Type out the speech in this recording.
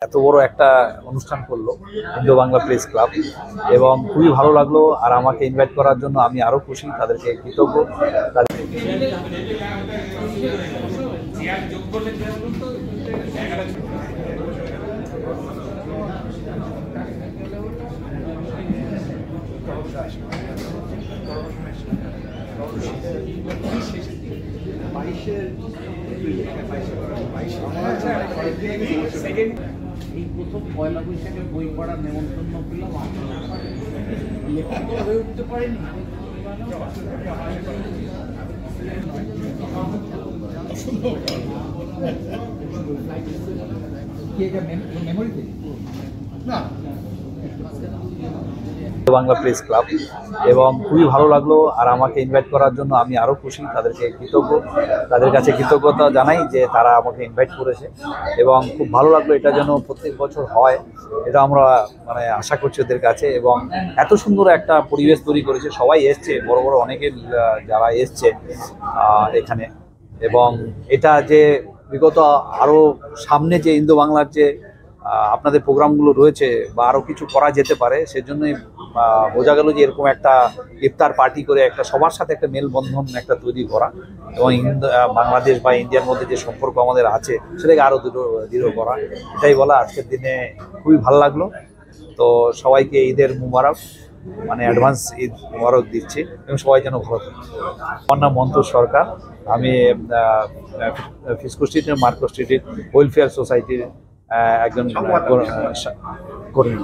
এত বড় একটা অনুষ্ঠান করলো ইন্দো বাংলা প্রেস ক্লাব এবং খুবই ভালো লাগলো। আর আমাকে ইনভাইট করার জন্য আমি আরো খুশি, তাদেরকে কৃতজ্ঞ। এই প্রথম পয়লা বৈশাখের বই পড়ার নেমন্তন্ন পেলাম, লেখক হয়ে উঠতে পারিনি। বাংলা প্রেস ক্লাব এবং খুবই ভালো লাগলো। আর আমাকে ইনভাইট করার জন্য আমি আরো খুশি, তাদেরকে কৃতজ্ঞ। তাদের কাছে কৃতজ্ঞতা জানাই যে তারা আমাকে ইনভাইট করেছে এবং খুব ভালো লাগলো। এটা যেন প্রত্যেক বছর হয়, এটা আমরা আশা করছি ওদের কাছে। এবং এত সুন্দর একটা পরিবেশ তৈরি করেছে, সবাই এসছে, বড় বড় অনেকের যারা এসছে এখানে। এবং এটা যে বিগত আরো সামনে যে ইন্দো বাংলার যে আপনাদের প্রোগ্রামগুলো রয়েছে বা আরো কিছু করা যেতে পারে, সেজন্যই বোঝা গেল যে এরকম একটা ইফতার পার্টি করে একটা সবার সাথে একটা মেলবন্ধন একটা তৈরি করা এবং বাংলাদেশ বা ইন্ডিয়ার মধ্যে যে সম্পর্ক আমাদের আছে সেটাকে আরো দৃঢ় করা, এটাই বলা। আজকের দিনে খুবই ভালো লাগলো। তো সবাইকে ঈদের মুবারক, অ্যাডভান্স ঈদ মুবারক দিচ্ছি এবং সবাই যেন ভালো থাকে। আমার নাম মন্তর সরকার, আমি ফিসকো স্ট্রিটের মার্কো স্ট্রিটের ওয়েলফেয়ার সোসাইটির একজন কর্মী।